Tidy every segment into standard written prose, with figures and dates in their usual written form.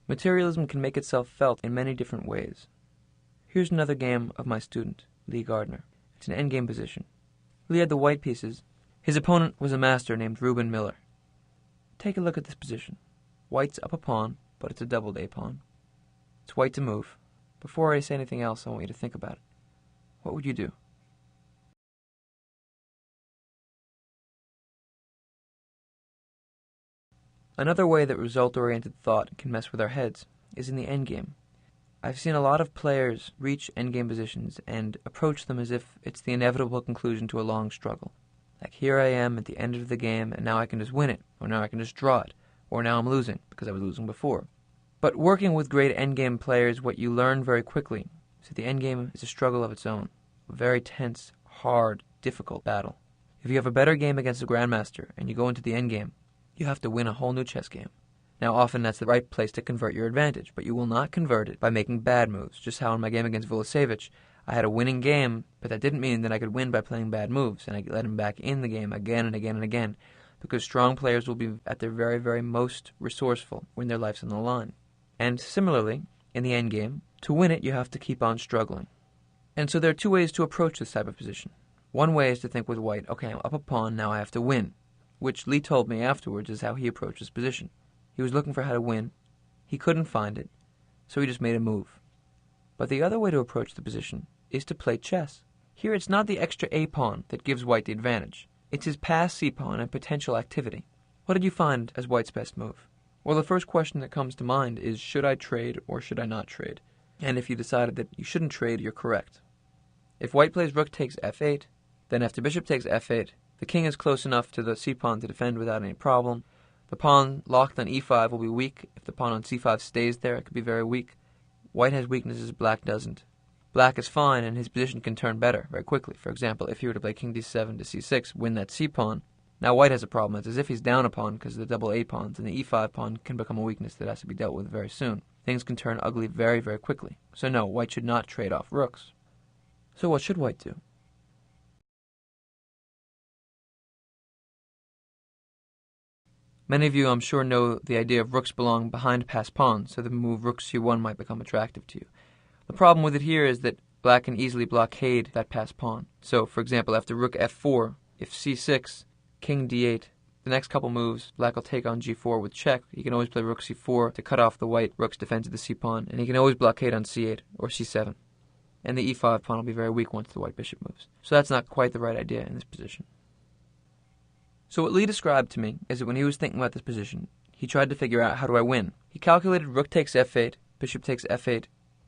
Materialism can make itself felt in many different ways. Here's another game of my student, Gardner. It's an endgame position. Lee had the white pieces. His opponent was a master named Reuben Miller. Take a look at this position. White's up a pawn, but it's a doubled A pawn. It's white to move. Before I say anything else, I want you to think about it. What would you do? Another way that result-oriented thought can mess with our heads is in the endgame. I've seen a lot of players reach endgame positions and approach them as if it's the inevitable conclusion to a long struggle. Like, here I am at the end of the game, and now I can just win it, or now I can just draw it, or now I'm losing, because I was losing before. But working with great endgame players, what you learn very quickly is that the endgame is a struggle of its own, a very tense, hard, difficult battle. If you have a better game against a grandmaster, and you go into the endgame, you have to win a whole new chess game. Now, often that's the right place to convert your advantage, but you will not convert it by making bad moves. Just how in my game against Vulasevich, I had a winning game, but that didn't mean that I could win by playing bad moves, and I let him back in the game again and again and again, because strong players will be at their very, very most resourceful when their life's on the line. And similarly, in the endgame, to win it, you have to keep on struggling. And so there are two ways to approach this type of position. One way is to think with white, okay, I'm up a pawn, now I have to win, which Lee told me afterwards is how he approached his position. He was looking for how to win. He couldn't find it, so he just made a move. But the other way to approach the position is to play chess. Here it's not the extra A pawn that gives white the advantage. It's his passed C pawn and potential activity. What did you find as white's best move? Well, the first question that comes to mind is, should I trade or should I not trade? And if you decided that you shouldn't trade, you're correct. If white plays rook takes f8, then after bishop takes f8, the king is close enough to the c pawn to defend without any problem. The pawn locked on e5 will be weak. If the pawn on c5 stays there, it could be very weak. White has weaknesses, black doesn't. Black is fine, and his position can turn better very quickly. For example, if he were to play king d7 to c6, win that c pawn, now white has a problem. It's as if he's down a pawn because of the double A pawns, and the e5 pawn can become a weakness that has to be dealt with very soon. Things can turn ugly very, very quickly. So no, white should not trade off rooks. So what should white do? Many of you, I'm sure, know the idea of rooks belong behind passed pawns, so the move rook c1 might become attractive to you. The problem with it here is that black can easily blockade that passed pawn. So, for example, after rook f4, if c6, king d8, the next couple moves, black will take on g4 with check. He can always play rook c4 to cut off the white rook's defense of the c pawn, and he can always blockade on c8 or c7. And the e5 pawn will be very weak once the white bishop moves. So that's not quite the right idea in this position. So what Lee described to me is that when he was thinking about this position, he tried to figure out, how do I win? He calculated rook takes f8, bishop takes f8,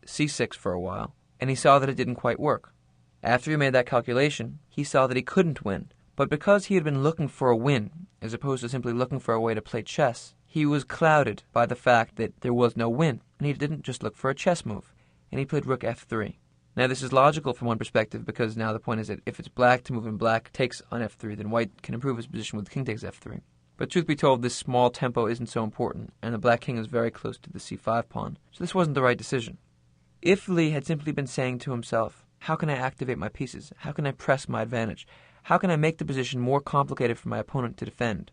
c6 for a while, and he saw that it didn't quite work. After he made that calculation, he saw that he couldn't win. But because he had been looking for a win, as opposed to simply looking for a way to play chess, he was clouded by the fact that there was no win, and he didn't just look for a chess move, and he played rook f3. Now this is logical from one perspective, because now the point is that if it's black to move and black takes on f3, then white can improve his position with king takes f3. But truth be told, this small tempo isn't so important, and the black king is very close to the c5 pawn, so this wasn't the right decision. If Lee had simply been saying to himself, how can I activate my pieces? How can I press my advantage? How can I make the position more complicated for my opponent to defend?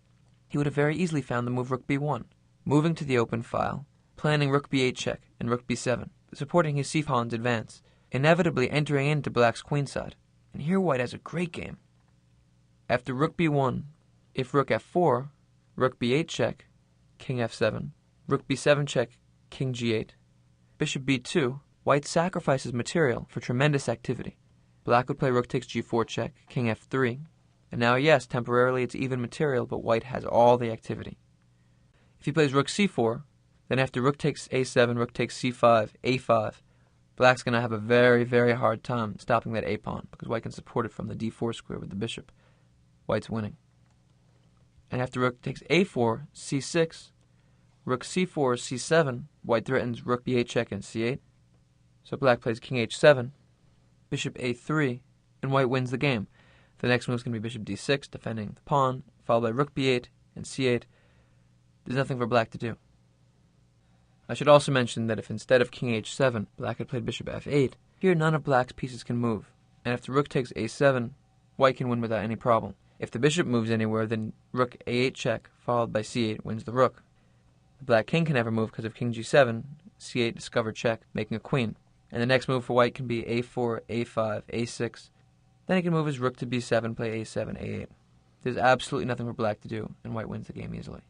He would have very easily found the move rook b1, moving to the open file, planning rook b8 check and rook b7, supporting his c pawn's advance, inevitably entering into black's queenside. And here white has a great game. After rook b1, if rook f4, rook b8 check, king f7, rook b7 check, king g8, bishop b2, white sacrifices material for tremendous activity. Black would play rook takes g4 check, king f3, and now yes, temporarily it's even material, but white has all the activity. If he plays rook c4, then after rook takes a7, rook takes c5, a5, black's going to have a very, very hard time stopping that a-pawn, because white can support it from the d4 square with the bishop. White's winning. And after rook takes a4, c6, rook c4, c7, white threatens rook b8 check and c8. So black plays king h7, bishop a3, and white wins the game. The next move is going to be bishop d6, defending the pawn, followed by rook b8 and c8. There's nothing for black to do. I should also mention that if instead of king h7, black had played bishop f8, here none of black's pieces can move, and if the rook takes a7, white can win without any problem. If the bishop moves anywhere, then rook a8 check, followed by c8, wins the rook. The black king can never move because of king g7, c8 discovered check, making a queen. And the next move for white can be a4, a5, a6. Then he can move his rook to b7, play a7, a8. There's absolutely nothing for black to do, and white wins the game easily.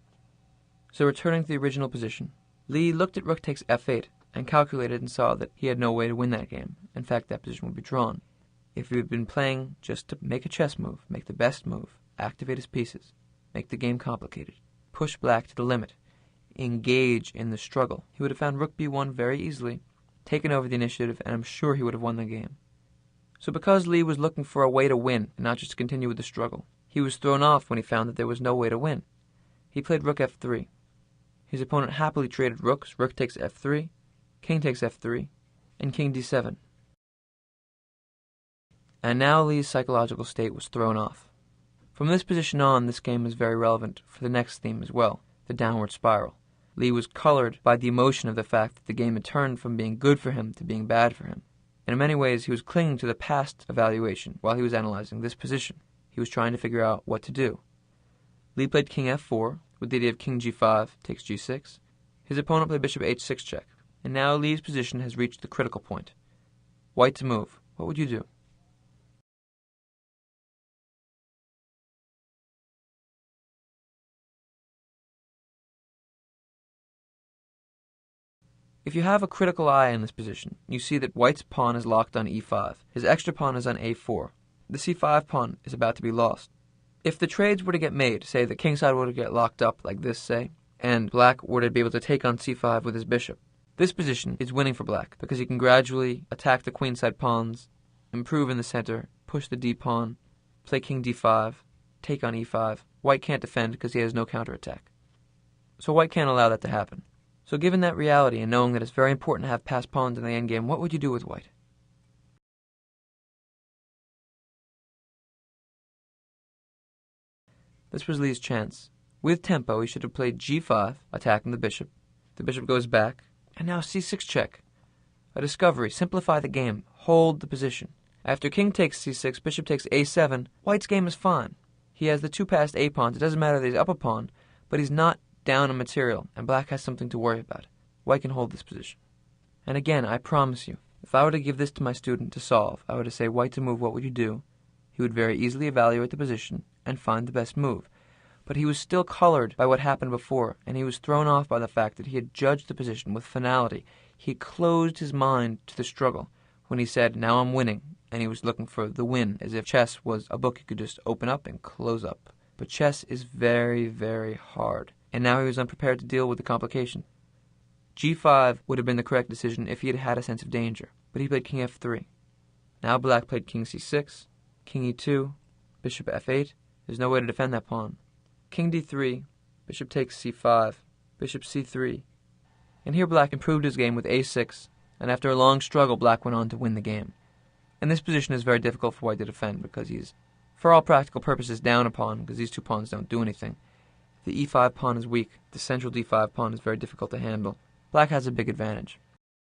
So returning to the original position, Li looked at rook takes f8 and calculated and saw that he had no way to win that game. In fact, that position would be drawn. If he had been playing just to make a chess move, make the best move, activate his pieces, make the game complicated, push black to the limit, engage in the struggle, he would have found rook b1 very easily, taken over the initiative, and I'm sure he would have won the game. So because Li was looking for a way to win and not just to continue with the struggle, he was thrown off when he found that there was no way to win. He played rook f3. His opponent happily traded rooks, rook takes f3, king takes f3, and king d7. And now Li's psychological state was thrown off. From this position on, this game is very relevant for the next theme as well, the downward spiral. Li was colored by the emotion of the fact that the game had turned from being good for him to being bad for him. And in many ways, he was clinging to the past evaluation while he was analyzing this position. He was trying to figure out what to do. Li played king f4, with the idea of king g5 takes g6. His opponent played bishop h6 check. And now Li's position has reached the critical point. White to move. What would you do? If you have a critical eye in this position, you see that white's pawn is locked on e5. His extra pawn is on a4. The c5 pawn is about to be lost. If the trades were to get made, say the king side were to get locked up like this, say, and black were to be able to take on c5 with his bishop, this position is winning for black because he can gradually attack the queenside pawns, improve in the center, push the d-pawn, play king d5, take on e5. White can't defend because he has no counterattack. So white can't allow that to happen. So given that reality and knowing that it's very important to have passed pawns in the endgame, what would you do with white? This was Li's chance. With tempo, he should have played g5, attacking the bishop. The bishop goes back, and now c6 check. A discovery, simplify the game, hold the position. After king takes c6, bishop takes a7, white's game is fine. He has the two passed a pawns, it doesn't matter that he's up a pawn, but he's not down on material, and black has something to worry about. White can hold this position. And again, I promise you, if I were to give this to my student to solve, I were to say white to move, what would you do? He would very easily evaluate the position and find the best move. But he was still colored by what happened before, and he was thrown off by the fact that he had judged the position with finality. He closed his mind to the struggle when he said, now I'm winning, and he was looking for the win, as if chess was a book you could just open up and close up. But chess is very, very hard, and now he was unprepared to deal with the complication. g5 would have been the correct decision if he had had a sense of danger, but he played king f3. Now black played king c6, king e2, bishop f8. There's no way to defend that pawn. King d3, bishop takes c5, bishop c3. And here black improved his game with a6, and after a long struggle, black went on to win the game. And this position is very difficult for white to defend because he's, for all practical purposes, down a pawn because these two pawns don't do anything. The e5 pawn is weak. The central d5 pawn is very difficult to handle. Black has a big advantage.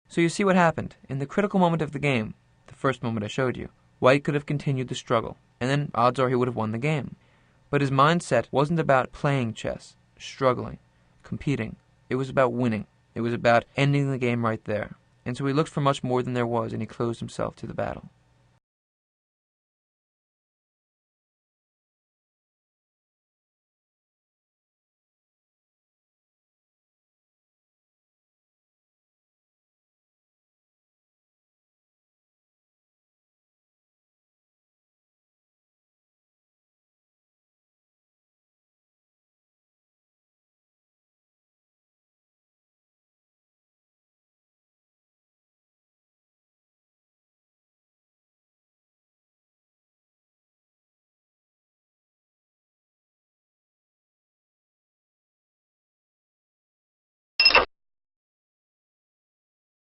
So you see what happened. In the critical moment of the game, the first moment I showed you, white could have continued the struggle, and then odds are he would have won the game. But his mindset wasn't about playing chess, struggling, competing. It was about winning. It was about ending the game right there. And so he looked for much more than there was, and he closed himself to the battle.